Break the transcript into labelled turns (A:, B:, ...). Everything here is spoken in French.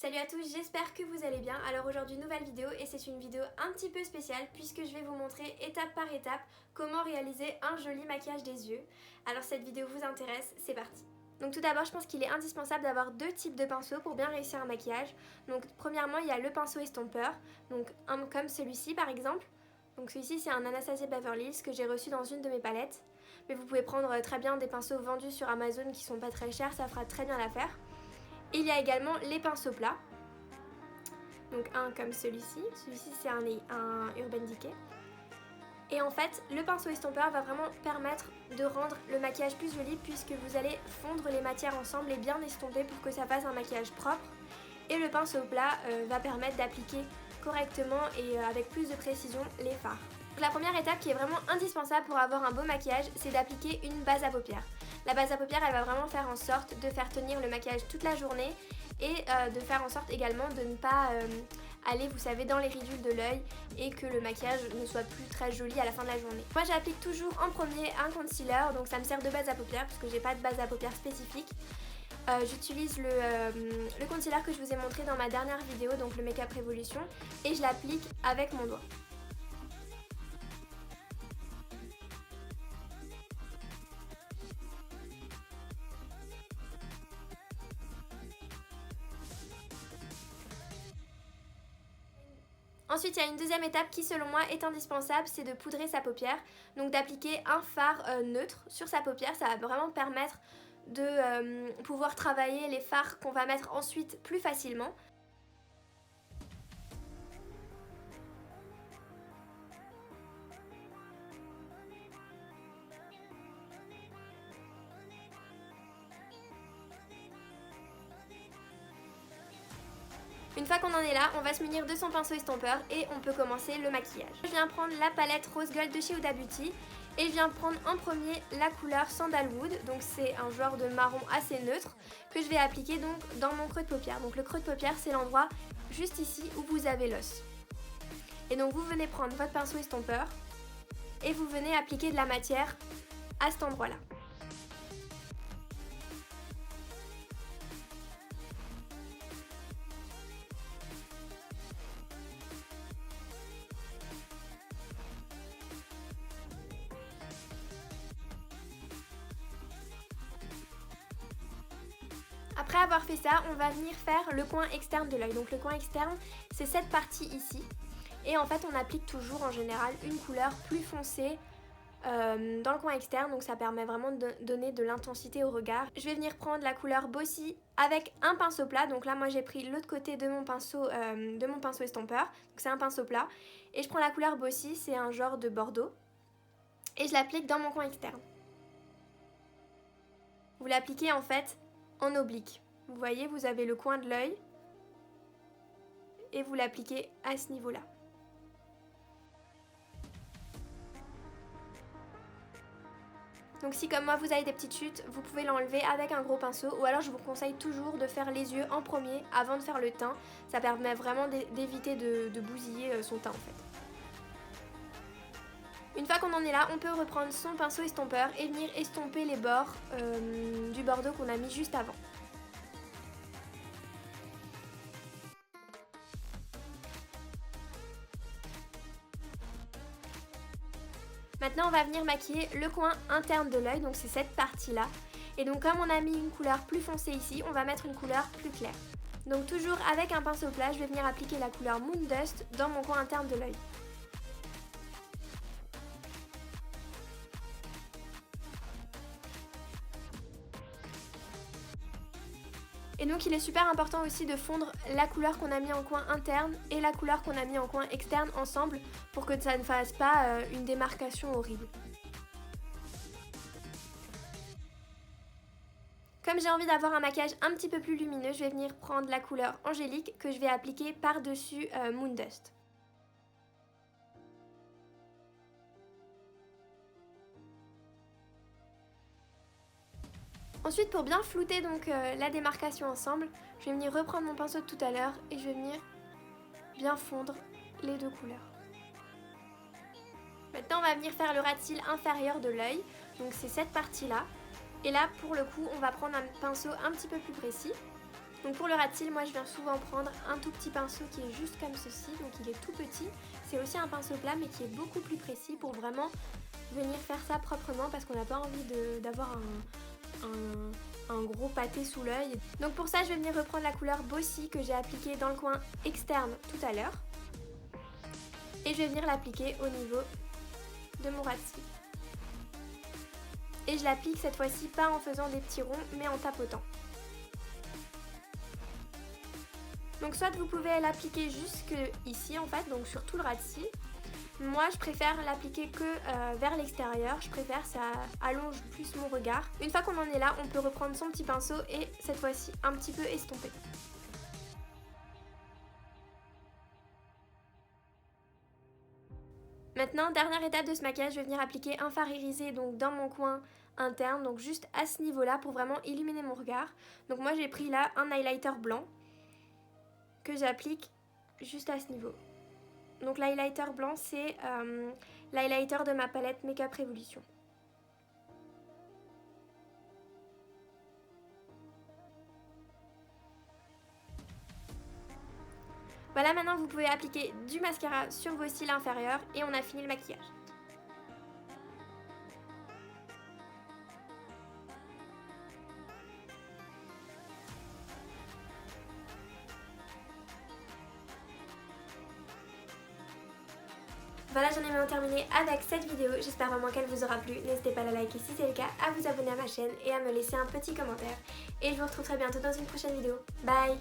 A: Salut à tous, j'espère que vous allez bien. Alors aujourd'hui nouvelle vidéo et c'est une vidéo un petit peu spéciale puisque je vais vous montrer étape par étape comment réaliser un joli maquillage des yeux. Alors cette vidéo vous intéresse, c'est parti. Donc tout d'abord je pense qu'il est indispensable d'avoir deux types de pinceaux pour bien réussir un maquillage. Donc premièrement il y a le pinceau estompeur, donc un comme celui-ci par exemple. Donc celui-ci c'est un Anastasia Beverly Hills que j'ai reçu dans une de mes palettes. Mais vous pouvez prendre très bien des pinceaux vendus sur Amazon qui sont pas très chers, ça fera très bien l'affaire. Il y a également les pinceaux plats, donc un comme celui-ci c'est un Urban Decay. Et en fait le pinceau estompeur va vraiment permettre de rendre le maquillage plus joli puisque vous allez fondre les matières ensemble et bien estomper pour que ça fasse un maquillage propre. Et le pinceau plat va permettre d'appliquer correctement et avec plus de précision les fards. Donc la première étape qui est vraiment indispensable pour avoir un beau maquillage, c'est d'appliquer une base à paupières. La base à paupières, elle va vraiment faire en sorte de faire tenir le maquillage toute la journée et de faire en sorte également de ne pas aller, vous savez, dans les ridules de l'œil et que le maquillage ne soit plus très joli à la fin de la journée. Moi j'applique toujours en premier un concealer, donc ça me sert de base à paupières parce que j'ai pas de base à paupières spécifique. J'utilise le concealer que je vous ai montré dans ma dernière vidéo, donc le Make Up Revolution, et je l'applique avec mon doigt. Ensuite, il y a une deuxième étape qui, selon moi, est indispensable, c'est de poudrer sa paupière. Donc d'appliquer un fard neutre sur sa paupière, ça va vraiment permettre de pouvoir travailler les fards qu'on va mettre ensuite plus facilement. Une fois qu'on en est là, on va se munir de son pinceau estompeur et on peut commencer le maquillage. Je viens prendre la palette Rose Gold de chez Huda Beauty et je viens prendre en premier la couleur Sandalwood, donc c'est un genre de marron assez neutre que je vais appliquer donc dans mon creux de paupière. Donc le creux de paupière c'est l'endroit juste ici où vous avez l'os. Et donc vous venez prendre votre pinceau estompeur et vous venez appliquer de la matière à cet endroit là. Après avoir fait ça, on va venir faire le coin externe de l'œil. Donc le coin externe, c'est cette partie ici. Et en fait, on applique toujours en général une couleur plus foncée dans le coin externe. Donc ça permet vraiment de donner de l'intensité au regard. Je vais venir prendre la couleur Bossy avec un pinceau plat. Donc là, moi j'ai pris l'autre côté de mon pinceau estompeur. Donc c'est un pinceau plat. Et je prends la couleur Bossy, c'est un genre de bordeaux. Et je l'applique dans mon coin externe. Vous l'appliquez en fait en oblique. Vous voyez, vous avez le coin de l'œil et vous l'appliquez à ce niveau-là. Donc si comme moi vous avez des petites chutes, vous pouvez l'enlever avec un gros pinceau ou alors je vous conseille toujours de faire les yeux en premier avant de faire le teint. Ça permet vraiment d'éviter de bousiller son teint en fait. Une fois qu'on en est là, on peut reprendre son pinceau estompeur et venir estomper les bords du bordeaux qu'on a mis juste avant. Maintenant on va venir maquiller le coin interne de l'œil, donc c'est cette partie là. Et donc comme on a mis une couleur plus foncée ici, on va mettre une couleur plus claire. Donc toujours avec un pinceau plat, je vais venir appliquer la couleur Moon Dust dans mon coin interne de l'œil. Et donc il est super important aussi de fondre la couleur qu'on a mis en coin interne et la couleur qu'on a mis en coin externe ensemble pour que ça ne fasse pas une démarcation horrible. Comme j'ai envie d'avoir un maquillage un petit peu plus lumineux, je vais venir prendre la couleur Angélique que je vais appliquer par-dessus Moon Dust. Ensuite, pour bien flouter donc la démarcation ensemble, je vais venir reprendre mon pinceau de tout à l'heure et je vais venir bien fondre les deux couleurs. Maintenant, on va venir faire le ras de cils inférieur de l'œil, donc c'est cette partie-là. Et là, pour le coup, on va prendre un pinceau un petit peu plus précis Donc pour le ras de cils, moi je viens souvent prendre un tout petit pinceau qui est juste comme ceci, donc il est tout petit. C'est aussi un pinceau plat mais qui est beaucoup plus précis pour vraiment venir faire ça proprement parce qu'on n'a pas envie d'avoir un gros pâté sous l'œil. Donc pour ça je vais venir reprendre la couleur Bossy que j'ai appliquée dans le coin externe tout à l'heure. Et je vais venir l'appliquer au niveau de mon ras de cils. Et je l'applique cette fois-ci pas en faisant des petits ronds mais en tapotant. Donc soit vous pouvez l'appliquer jusque ici en fait, donc sur tout le ras de cils. Moi je préfère l'appliquer que vers l'extérieur, je préfère ça allonge plus mon regard. Une fois qu'on en est là, on peut reprendre son petit pinceau et cette fois-ci un petit peu estomper. Maintenant, dernière étape de ce maquillage, je vais venir appliquer un fard irisé donc dans mon coin interne, donc juste à ce niveau-là pour vraiment illuminer mon regard. Donc moi j'ai pris là un highlighter blanc que j'applique juste à ce niveau. Donc l'highlighter blanc c'est l'highlighter de ma palette Makeup Revolution. Voilà, maintenant vous pouvez appliquer du mascara sur vos cils inférieurs et on a fini le maquillage. Voilà, j'en ai maintenant terminé avec cette vidéo, j'espère vraiment qu'elle vous aura plu, n'hésitez pas à la liker si c'est le cas, à vous abonner à ma chaîne et à me laisser un petit commentaire. Et je vous retrouve très bientôt dans une prochaine vidéo. Bye!